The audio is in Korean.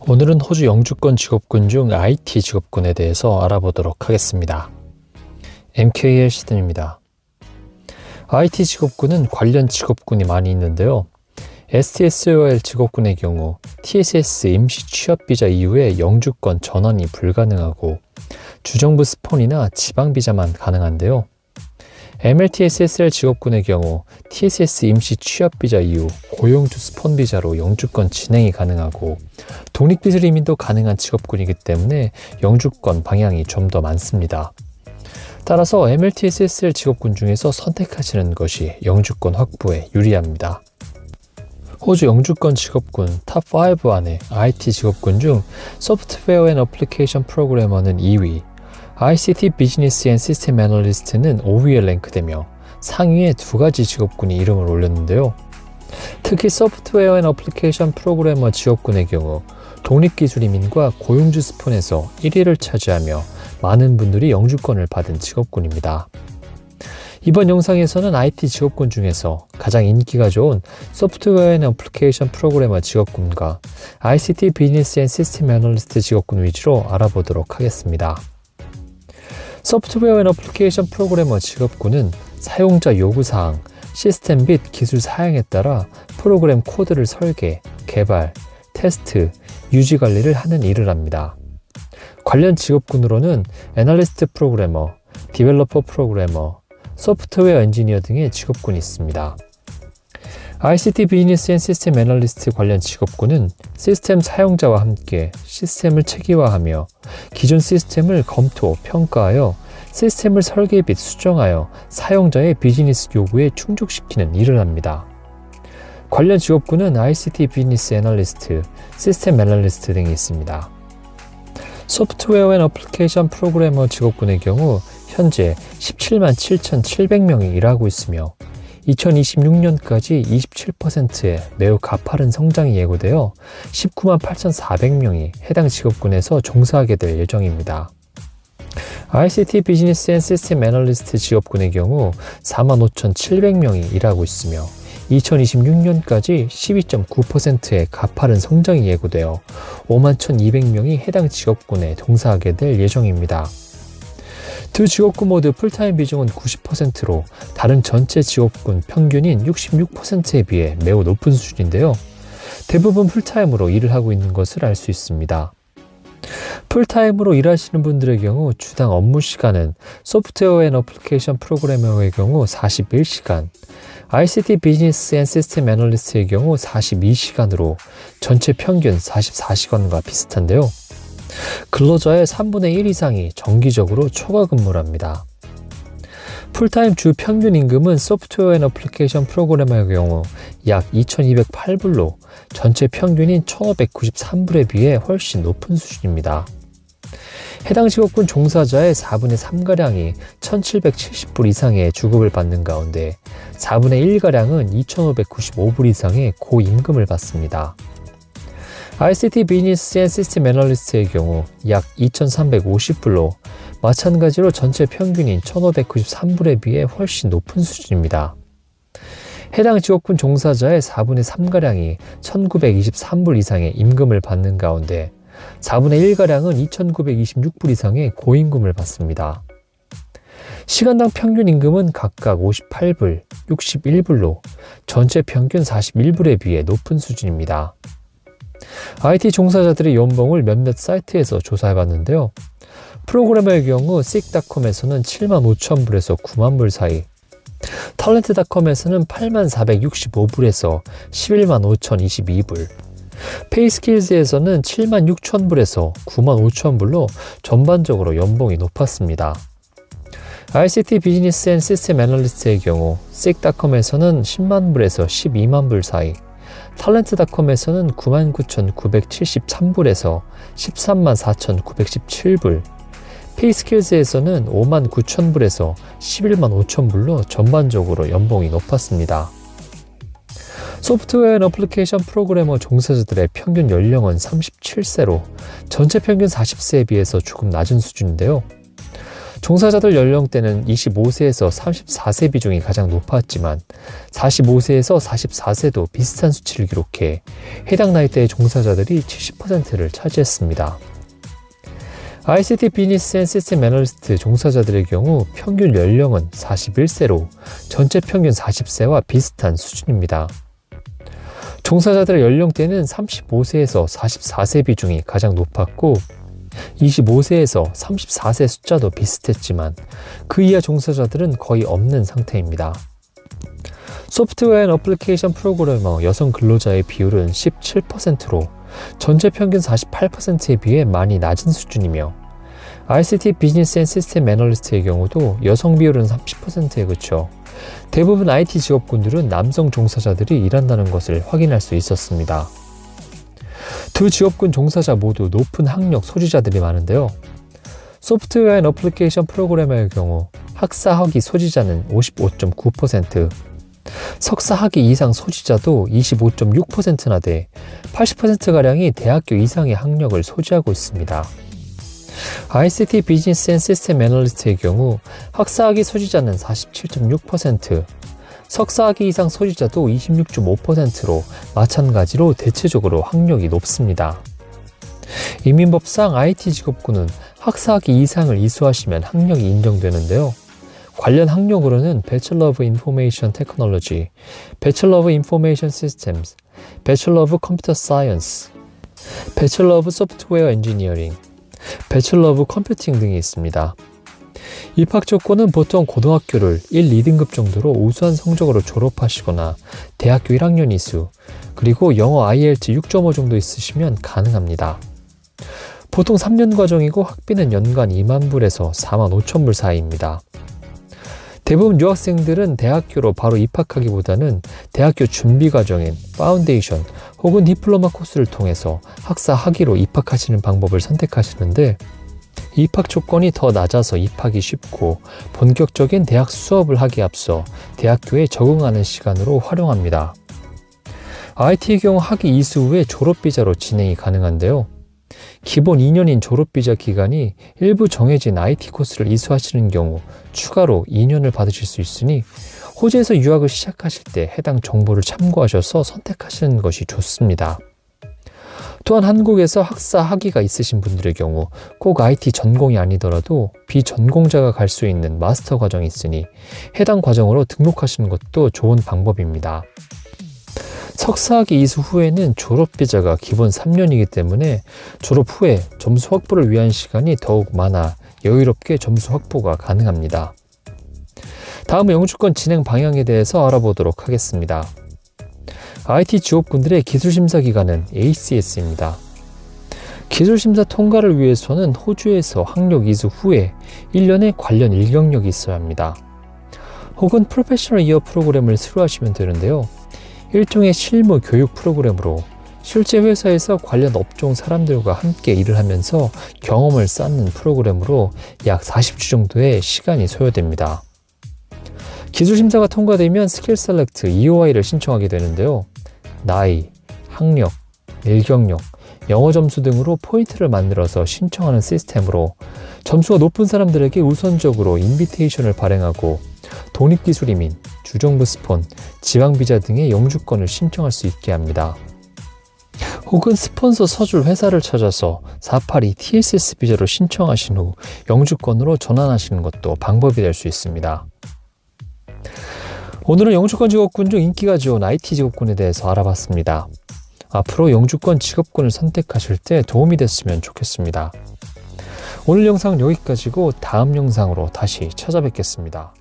오늘은 호주 영주권 직업군 중 IT 직업군에 대해서 알아보도록 하겠습니다. MKL 시즌입니다. IT 직업군은 관련 직업군이 많이 있는데요. STSOL 직업군의 경우 TSS 임시 취업비자 이후에 영주권 전환이 불가능하고 주정부 스폰이나 지방비자만 가능한데요. MLTSSL 직업군의 경우 TSS 임시 취업비자 이후 고용주 스폰비자로 영주권 진행이 가능하고 독립기술 이민도 가능한 직업군이기 때문에 영주권 방향이 좀 더 많습니다. 따라서 MLTSSL 직업군 중에서 선택하시는 것이 영주권 확보에 유리합니다. 호주 영주권 직업군 탑5 안에 IT 직업군 중 소프트웨어 앤 어플리케이션 프로그래머는 2위, ICT 비즈니스 앤 시스템 애널리스트는 5위에 랭크되며 상위에 두 가지 직업군이 이름을 올렸는데요. 특히 소프트웨어 앤 어플리케이션 프로그래머 직업군의 경우 독립기술이민과 고용주 스폰에서 1위를 차지하며 많은 분들이 영주권을 받은 직업군입니다. 이번 영상에서는 IT 직업군 중에서 가장 인기가 좋은 소프트웨어 앤 어플리케이션 프로그래머 직업군과 ICT 비즈니스 앤 시스템 애널리스트 직업군 위주로 알아보도록 하겠습니다. 소프트웨어 앤 어플리케이션 프로그래머 직업군은 사용자 요구사항, 시스템 및 기술 사양에 따라 프로그램 코드를 설계, 개발, 테스트, 유지 관리를 하는 일을 합니다. 관련 직업군으로는 애널리스트 프로그래머, 디벨로퍼 프로그래머, 소프트웨어 엔지니어 등의 직업군이 있습니다. ICT 비즈니스 앤 시스템 애널리스트 관련 직업군은 시스템 사용자와 함께 시스템을 체계화하며 기존 시스템을 검토, 평가하여 시스템을 설계 및 수정하여 사용자의 비즈니스 요구에 충족시키는 일을 합니다. 관련 직업군은 ICT 비즈니스 애널리스트, 시스템 애널리스트 등이 있습니다. 소프트웨어 앤 어플리케이션 프로그래머 직업군의 경우 현재 17만 7,700명이 일하고 있으며 2026년까지 27%의 매우 가파른 성장이 예고되어 19만 8,400명이 해당 직업군에서 종사하게 될 예정입니다. ICT 비즈니스 앤 시스템 애널리스트 직업군의 경우 4만 5,700명이 일하고 있으며 2026년까지 12.9%의 가파른 성장이 예고되어 5만 1,200명이 해당 직업군에 종사하게 될 예정입니다. 두 직업군 모두 풀타임 비중은 90%로 다른 전체 직업군 평균인 66%에 비해 매우 높은 수준인데요. 대부분 풀타임으로 일을 하고 있는 것을 알 수 있습니다. 풀타임으로 일하시는 분들의 경우 주당 업무 시간은 소프트웨어 앤 어플리케이션 프로그래머의 경우 41시간, ICT 비즈니스 앤 시스템 애널리스트의 경우 42시간으로 전체 평균 44시간과 비슷한데요. 근로자의 3분의 1 이상이 정기적으로 초과 근무를 합니다. 풀타임 주 평균 임금은 소프트웨어 앤 어플리케이션 프로그래머의 경우 약 2,208불로 전체 평균인 1,593불에 비해 훨씬 높은 수준입니다. 해당 직업군 종사자의 4분의 3가량이 1,770불 이상의 주급을 받는 가운데 4분의 1가량은 2,595불 이상의 고임금을 받습니다. ICT 비즈니스 앤 시스템 애널리스트의 경우 약 2,350불로 마찬가지로 전체 평균인 1,593불에 비해 훨씬 높은 수준입니다. 해당 직업군 종사자의 4분의 3가량이 1,923불 이상의 임금을 받는 가운데 4분의 1가량은 2,926불 이상의 고임금을 받습니다. 시간당 평균 임금은 각각 58불, 61불로 전체 평균 41불에 비해 높은 수준입니다. IT 종사자들의 연봉을 몇몇 사이트에서 조사해봤는데요. 프로그래머의 경우 seek.com에서는 7만 5천불에서 9만 불 사이, talent.com에서는 8만 465불에서 11만 5,022불, 페이스킬즈에서는 7만 6천불에서 9만 5천불로 전반적으로 연봉이 높았습니다. ICT 비즈니스 앤 시스템 애널리스트의 경우 seek.com에서는 10만 불에서 12만 불 사이, talent.com에서는 99,973불에서 13만 4,917불, 페이스킬즈에서는 5만 9천불에서 11만 5천불로 전반적으로 연봉이 높았습니다. 소프트웨어 앤 어플리케이션 프로그래머 종사자들의 평균 연령은 37세로 전체 평균 40세에 비해서 조금 낮은 수준인데요. 종사자들 연령대는 25세에서 34세 비중이 가장 높았지만 45세에서 44세도 비슷한 수치를 기록해 해당 나이대의 종사자들이 70%를 차지했습니다. ICT 비즈니스 앤 시스템 애널리스트 종사자들의 경우 평균 연령은 41세로 전체 평균 40세와 비슷한 수준입니다. 종사자들의 연령대는 35세에서 44세 비중이 가장 높았고 25세에서 34세 숫자도 비슷했지만 그 이하 종사자들은 거의 없는 상태입니다. 소프트웨어 앤 어플리케이션 프로그래머 여성 근로자의 비율은 17%로 전체 평균 48%에 비해 많이 낮은 수준이며 ICT 비즈니스 앤 시스템 애널리스트의 경우도 여성 비율은 30%에 그쳐 대부분 IT 직업군들은 남성 종사자들이 일한다는 것을 확인할 수 있었습니다. 두 직업군 종사자 모두 높은 학력 소지자들이 많은데요. 소프트웨어 앤 어플리케이션 프로그래머의 경우 학사 학위 소지자는 55.9%, 석사 학위 이상 소지자도 25.6%나 돼 80%가량이 대학교 이상의 학력을 소지하고 있습니다. ICT 비즈니스 앤 시스템 애널리스트의 경우 학사학위 소지자는 47.6%, 석사학위 이상 소지자도 26.5%로 마찬가지로 대체적으로 학력이 높습니다. 이민법상 IT 직업군은 학사학위 이상을 이수하시면 학력이 인정되는데요. 관련 학력으로는 Bachelor of Information Technology, Bachelor of Information Systems, Bachelor of Computer Science, Bachelor of Software Engineering, Bachelor of Computing 등이 있습니다. 입학 조건은 보통 고등학교를 1, 2등급 정도로 우수한 성적으로 졸업하시거나 대학교 1학년 이수, 그리고 영어 IELTS 6.5 정도 있으시면 가능합니다. 보통 3년 과정이고 학비는 연간 2만 불에서 4만 5천 불 사이입니다. 대부분 유학생들은 대학교로 바로 입학하기보다는 대학교 준비 과정인 파운데이션 혹은 디플로마 코스를 통해서 학사 학위로 입학하시는 방법을 선택하시는데 입학 조건이 더 낮아서 입학이 쉽고 본격적인 대학 수업을 하기에 앞서 대학교에 적응하는 시간으로 활용합니다. IT의 경우 학위 이수 후에 졸업비자로 진행이 가능한데요. 기본 2년인 졸업비자 기간이 일부 정해진 IT 코스를 이수하시는 경우 추가로 2년을 받으실 수 있으니 호주에서 유학을 시작하실 때 해당 정보를 참고하셔서 선택하시는 것이 좋습니다. 또한 한국에서 학사 학위가 있으신 분들의 경우 꼭 IT 전공이 아니더라도 비전공자가 갈 수 있는 마스터 과정이 있으니 해당 과정으로 등록하시는 것도 좋은 방법입니다. 석사학위 이수 후에는 졸업비자가 기본 3년이기 때문에 졸업 후에 점수 확보를 위한 시간이 더욱 많아 여유롭게 점수 확보가 가능합니다. 다음은 영주권 진행 방향에 대해서 알아보도록 하겠습니다. IT 직업군들의 기술심사 기간은 ACS입니다. 기술심사 통과를 위해서는 호주에서 학력 이수 후에 1년의 관련 일경력이 있어야 합니다. 혹은 프로페셔널 이어 프로그램을 수료하시면 되는데요. 일종의 실무 교육 프로그램으로 실제 회사에서 관련 업종 사람들과 함께 일을 하면서 경험을 쌓는 프로그램으로 약 40주 정도의 시간이 소요됩니다. 기술심사가 통과되면 스킬 셀렉트 EOI를 신청하게 되는데요. 나이, 학력, 일경력, 영어 점수 등으로 포인트를 만들어서 신청하는 시스템으로 점수가 높은 사람들에게 우선적으로 인비테이션을 발행하고 독립기술이민, 주정부 스폰, 지방비자 등의 영주권을 신청할 수 있게 합니다. 혹은 스폰서 서줄 회사를 찾아서 482 TSS 비자로 신청하신 후 영주권으로 전환하시는 것도 방법이 될 수 있습니다. 오늘은 영주권 직업군 중 인기가 좋은 IT 직업군에 대해서 알아봤습니다. 앞으로 영주권 직업군을 선택하실 때 도움이 됐으면 좋겠습니다. 오늘 영상 여기까지고 다음 영상으로 다시 찾아뵙겠습니다.